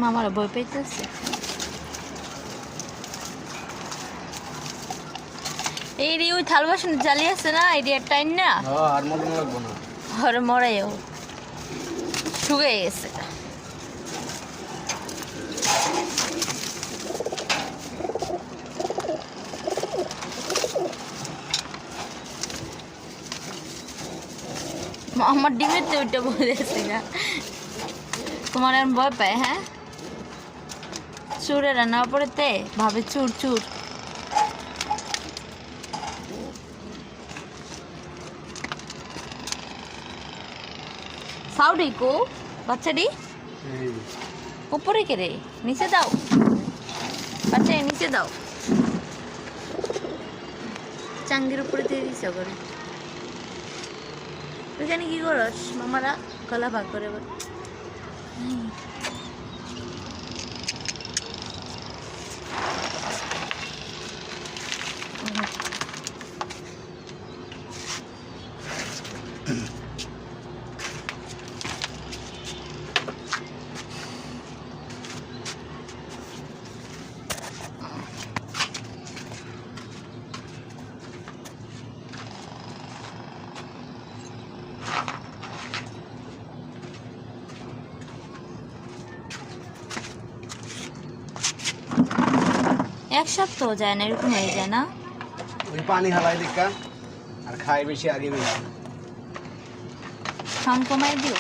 মামারা বই পাইতেছে। এই রে ওই থাল বাসন জালি আছে না, এই রে টাইম না আর মরণ লাগবো না, আর মরাইও শুকে গেছে। আমার ডিমের তো ওইটা বলেছি না, তোমার এমন ভয় পায়? হ্যাঁ, চুরে রান্না পড়েতে ভাবে চুর চুর। সাউডি কো বাচ্চাটি উপরে কে রে, নিচে দাও বাচ্চা, নিচে দাও। চাঙ্গির উপরে দিয়ে দিছ করে। ওইখানে কি করস? মামারা গলা ভাগ করে বল। এক সপ্তাহ যায় না, এরকম হয়ে যায় না? ওই পানি হালাই দেখা আর খাই বেশি, আগে বেশি খান কমাই দিও।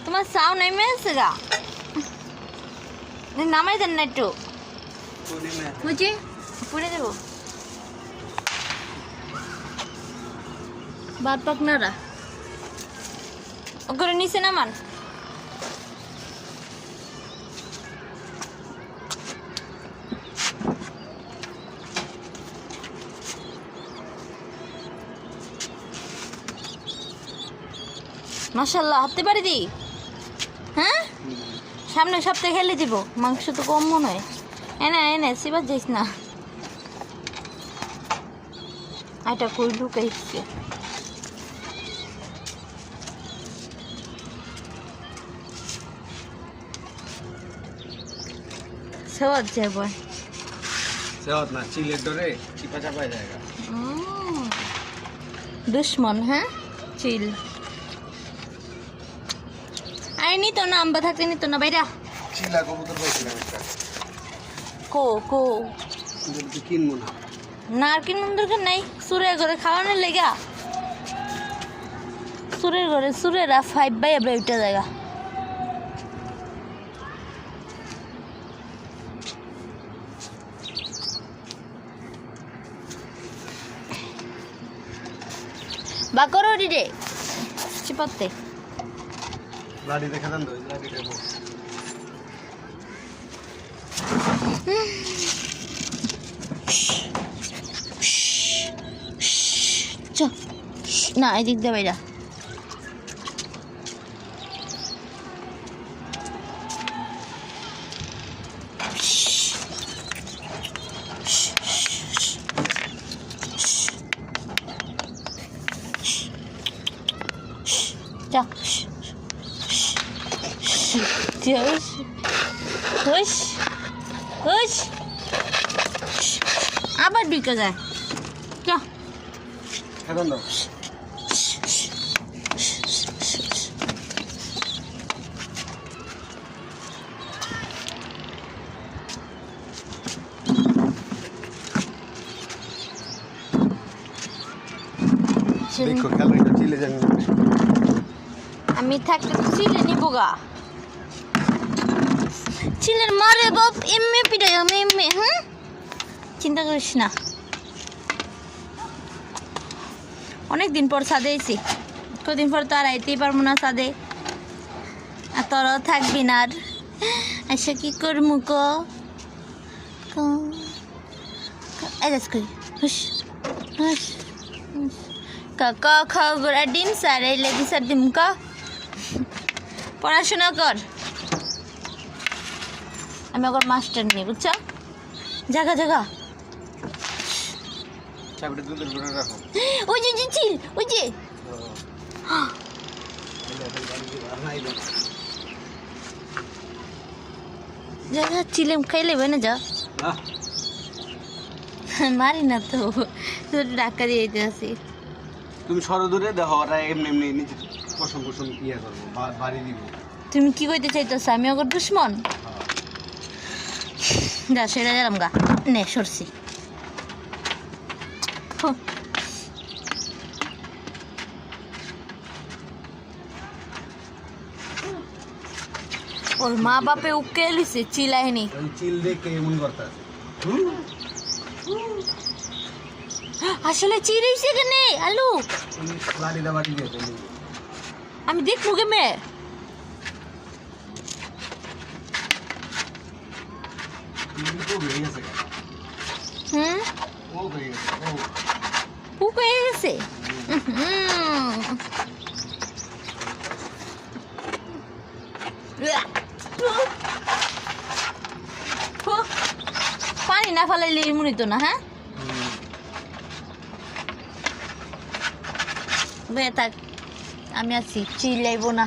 তোমার সাউ নেমে এসে গা, নামাই দেন না একটু, বুঝি পুড়ে দেবো। বাদ পাক নাড়া ওগুলো নিচে নামান। মাশাআল্লাহ, হাতে পারি দি। হ্যাঁ, সামনে সপ্তাহে খেলে দিব, মাংস তো কম মনে হয়। এনে এনে সিবার যাইস না, এটা কই লুকাইছে। সেওয়াত যাব, সেওয়াত না, চিলের ডরে চিপা চাপায় জায়গা। দুশ্মন, হ্যাঁ চিল। আরে নিত না, আম্বা থাকতে নিত না বাইরা। চিলা কবুতর পাইছিলাম একটা, কো কো কিন্তু কিনবো না। না আর কিনুন দরকার নাই, সুরের ঘরে খাওয়ানোর লেগা। সুরের ঘরে সুরেরা 5/8 ওইটা জায়গা। বাকর রে চিপাতে লাড়ি দেখা দেন, লাড়ি দেবো। না এদিক দিয়ে বাইরা। যা আবার ঢুকে যায় যা এখন দাও দেখো ক্যালোরিটা চিলে যান আমি থাকতে তো চিলে নিব গা চিলের মারে বাপ এমএ পিটাই আমি এমএ হ্যাঁ চিন্তা করিস না অনেকদিন পর ছাদে এসি কদিন পর তো আর আইতেই পারবো না ছাদে আর তোরাও থাকবি না আর এসে কি করবো করি হুস হুস ক খাও গোড়া ডিম স্যার এই লেডি স্যার ডিম ক পড়াশোনা কর আমি ওর মাস্টার নিয়ে বুঝছো জায়গা জায়গা চাবিটা দুধের ঘরে রাখো ওই যে চিল ওই যে জায়গা চিলেম খাইলে না যা মারি না তো তোর ডাক্কা দিয়ে দিতে আসি তুমি সরো দূরে দেখো ওরা এমনি এমনি নিজে পছন্দ পছন্দ ইয়ে করবো বাড়ি দিব তুমি কি কইতে চাইতেছ আমি ওর দুশ্মন যা সেটা গেলাম গা নে সরছি ওর মা বাপে উকে লিছে চিলাইনি চিল দেখে এমন করতে আসলে চিড়েছে কেনে আলু বাড়িটা বাড়ি দিয়ে আমি দেখবো কে মেয়ে হুম পুক হয়ে গেছে পানি না ফেলাইলে মরিত না হ্যাঁ বে থাক আমি আছি চিলাইব না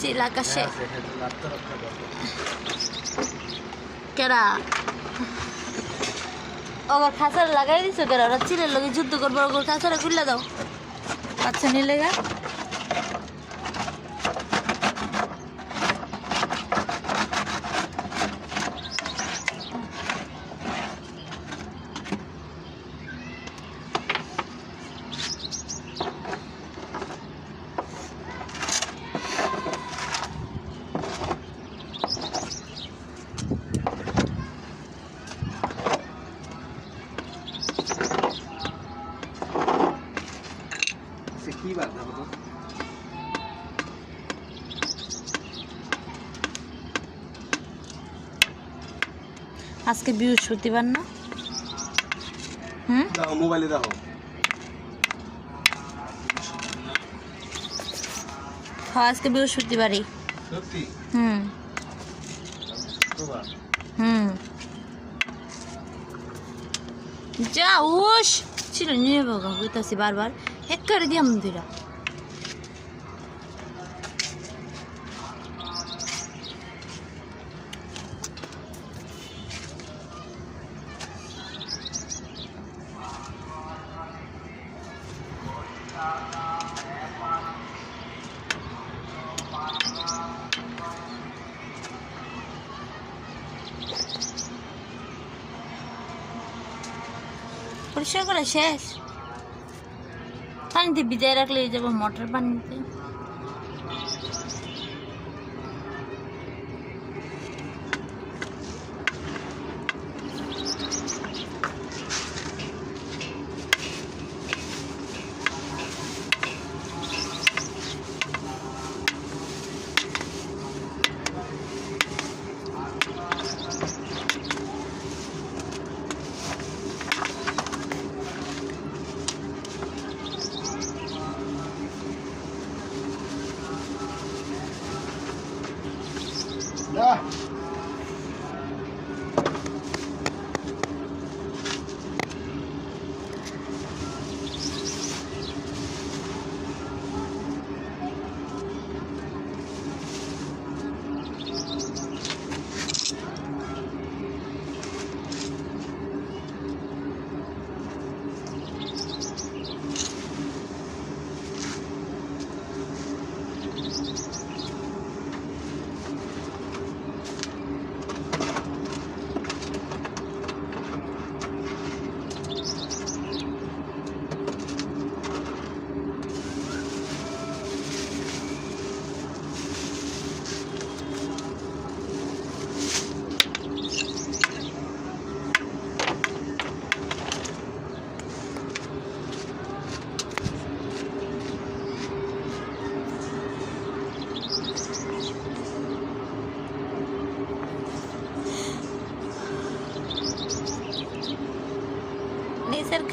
চিল আকাশে কেরা ওর খাঁচার লাগাই দিছো কেরা ওরা চিলের লগে যুদ্ধ করবো ওর খাঁচারা খুললে দাও বাচ্চা নিলে গা কি বার দেখো তো আজকে বৃহস্পতিবার না হুম দাও মোবাইলে দেখো হ্যাঁ আজকে বৃহস্পতিবারই সত্যি হুম হুম যা ওস ছিল নিয়ে বাবা হইতাছি বারবার এক করে দিয়াম দুইটা পরিষ্কার করে শেষ পানিতে ভিজাই রাখলে যাবো মোটর পানিতে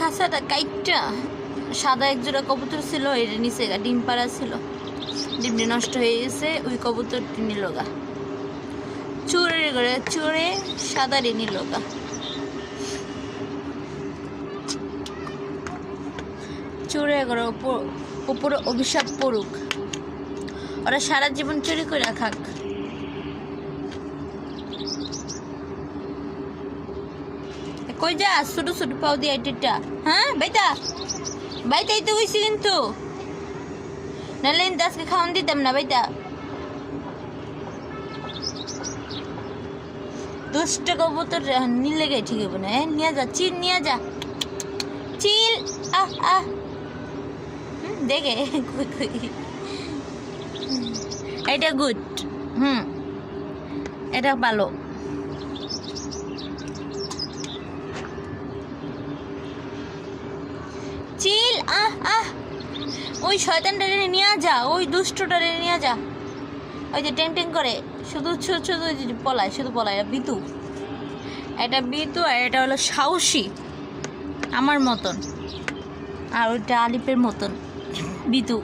খাঁচাটা কাইটটা সাদা এক জোড়া কবুতর ছিল, এর নিচে ডিম পাড়া ছিল, ডিমটি নষ্ট হয়ে গেছে, ওই কবুতরটি নিল গা, চোরে করে চোরে সাদারে নিল গা। চোরে করে উপরে অভিশাপ পড়ুক, ওরা সারা জীবন চুরি করে খাক। কই যা ছোট ছোট পাও দিয়ে আইটিটা? হ্যাঁ বাইতা বাইতাই তো হইছি, কিন্তু নাহলে আজকে খাওয়ান দিতাম না। বাইতা দুষ্ট কবুতর নিলে গে ঠিক হবে না। নিয়ে যা চিল, নিয়ে যা চিল। আহ আহ দেখে এটা গুড, এটা ভালো। চিল। আহ আহ ওই শয়তানটারে নিয়ে যা, ওই দুষ্টটারে নিয়ে যা, ওই যে ট্যাং ট্যাং করে শুধু শুধু পলায়, শুধু পলায়। এটা বিতু, এটা বিতু, আর এটা হলো সাহসী আমার মতন, আর ওইটা আলিপের মতন বিতু।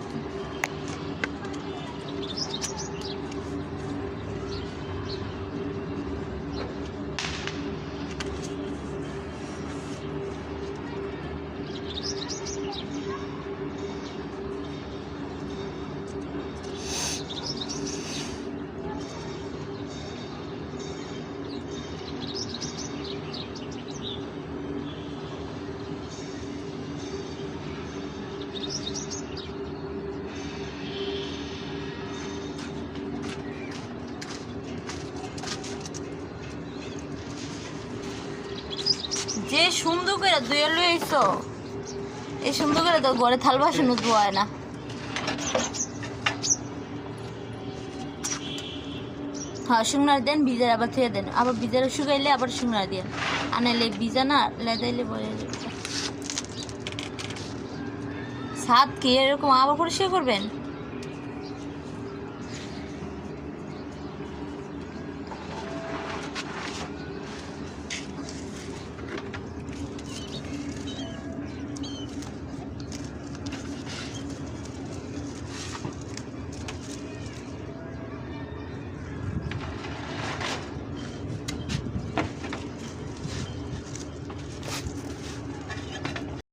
যে সুন্দর করে ধুয়ে লইছ, এই সুন্দর করে তো ঘরে থাল বাসন ধোয় না। হ্যাঁ শুকনার দেন, ভিজার আবার থুয়ে দেন, আবার ভিজার শুকাইলে আবার শুকনার দেন, আনাইলে ভিজা না লেদাইলে বলে ছাদ কি এরকম আবার পরিষ্কার করবেন?